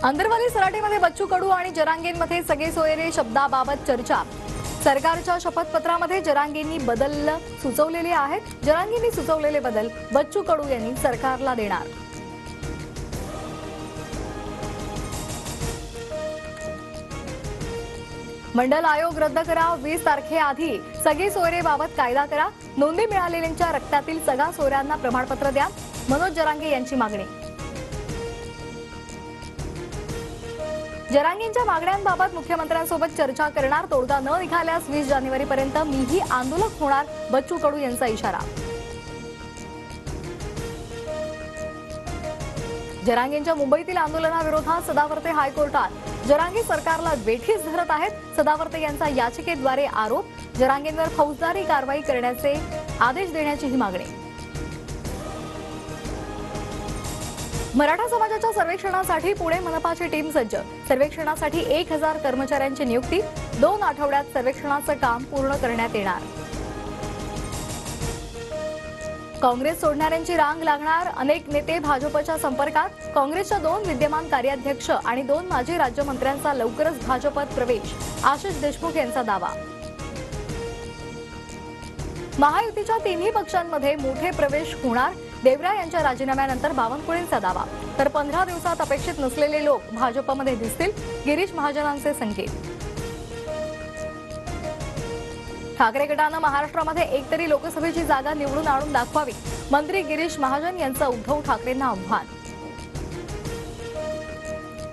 अंदरवाली सराटीमध्ये बच्चू कडू आणि जरांगेंमध्ये सगळे सोयरे शब्दाबाबत चर्चा। सरकारच्या शपथपत्रामध्ये जरांगेंनी बदल सुचवलेले आहेत। जरांगेंनी सुचवलेले बदल बच्चू कडू यांनी सरकारला देणार। मंडल आयोग रद्द करा, 20 तारखेआधी सगळे सोयरेबाबत कायदा करा, नोंदी मिळालेल्यांच्या रक्तातील सगळ्या सोयऱ्यांना प्रमाणपत्र द्या, मनोज जरांगे यांची मागणी। जरांगेंच्या मागण्यांबाबत मुख्यमंत्र्यांसोबत चर्चा करणार, तोडगा न निघाल्यास 20 जानेवारीपर्यंत मीही आंदोलक होणार, बच्चू कडू यांचा इशारा। जरांगेंच्या मुंबईतील आंदोलनाविरोधात सदावर्ते हायकोर्टात। जरांगे सरकारला वेठीस धरत आहेत, सदावर्ते यांचा याचिकेद्वारे आरोप। जरांगेंवर फौजदारी कारवाई करण्याचे आदेश देण्याची ही मागणी। मराठा समाजाच्या सर्वेक्षणासाठी पुणे मनपाची टीम सज्ज। सर्वेक्षणासाठी 1000 कर्मचाऱ्यांची नियुक्ती, 2 आठवड्यात सर्वेक्षणाचं काम पूर्ण करण्यात येणार। काँग्रेस सोडणाऱ्यांची रांग लागणार, अनेक नेते भाजपच्या संपर्कात। काँग्रेसच्या 2 विद्यमान कार्याध्यक्ष आणि 2 माजी राज्यमंत्र्यांचा लवकरच भाजपात प्रवेश, आशिष देशमुख यांचा दावा। महायुतीच्या तिन्ही पक्षांमध्ये मोठे प्रवेश होणार, देवरा यांच्या राजीनाम्यानंतर बावनकुळेंचा दावा। तर 15 दिवसात अपेक्षित नसलेले लोक भाजपमध्ये दिसतील, गिरीश महाजनांचे संकेत। ठाकरे गटानं महाराष्ट्रामध्ये एकतरी लोकसभेची जागा निवडून आणून दाखवावी, मंत्री गिरीश महाजन यांचं उद्धव ठाकरेंना आव्हान।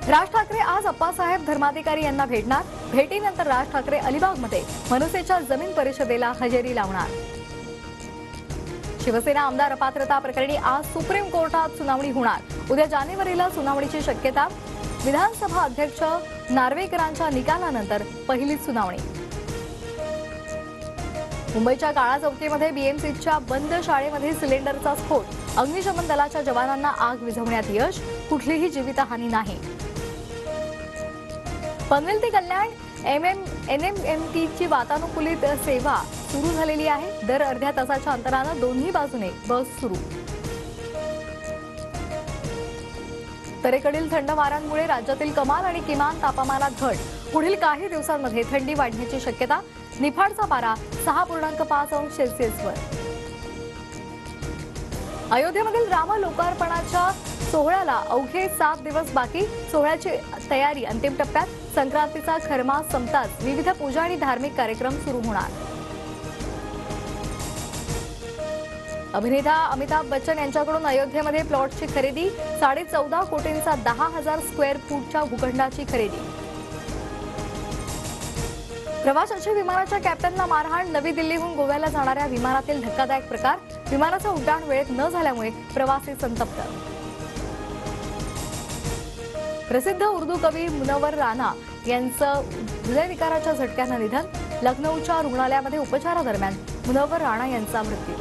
राज ठाकरे आज अप्पासाहेब धर्माधिकारी यांना भेटणार, भेटीनंतर राज ठाकरे अलिबागमध्ये मनसेच्या जमीन परिषदेला हजेरी लावणार। शिवसेना आमदार अपात्रता प्रकरणी आज सुप्रीम कोर्टात सुनावणी होणार, उद्या जानेवारीला सुनावणीची शक्यता। विधानसभा अध्यक्ष नार्वेकरांच्या निकालानंतर पहिलीच सुनावणी। मुंबईच्या काळा चौकीमध्ये बीएमसीच्या बंद शाळेमध्ये सिलेंडरचा स्फोट, अग्निशमन दलाच्या जवानांना आग विझवण्यात यश, कुठलीही जीवितहानी नाही। पनवेल ते कल्याण एनएमएमटीची वातानुकूलित सेवा सुरू झालेली आहे, दर अर्ध्या तासाच्या अंतराने दोन्ही बाजूने बस सुरू। उत्तरेकडील थंड वाऱ्यांमुळे राज्यातील कमाल आणि किमान तापमानात घट, पुढील काही दिवसांमध्ये थंडी वाढण्याची शक्यता। निफाडचा पारा 6.5 अंश सेल्सिअसवर। अयोध्येमधील राम लोकार्पणाच्या सोहळ्याला अवघे 7 दिवस बाकी, सोहळ्याची तयारी अंतिम टप्प्यात। संक्रांतीचा खरमा संपताच विविध पूजा आणि धार्मिक कार्यक्रम सुरू होणार। अभिनेता अमिताभ बच्चन यांच्याकडून अयोध्येमध्ये प्लॉटची खरेदी, 14.5 कोटींचा 10,000 स्क्वेअर फूटच्या भूखंडाची खरेदी। प्रवाशांची विमानाच्या कॅप्टनला मारहाण, नवी दिल्लीहून गोव्याला जाणाऱ्या विमानातील धक्कादायक प्रकार, विमानाचं उड्डाण वेळेत न झाल्यामुळे प्रवासी संतप्त। प्रसिद्ध उर्दू कवी मुनव्वर राणा यांचं हृदयविकाराच्या झटक्यानं निधन, लखनौच्या रुग्णालयामध्ये उपचारादरम्यान मुनव्वर राणा यांचा मृत्यू।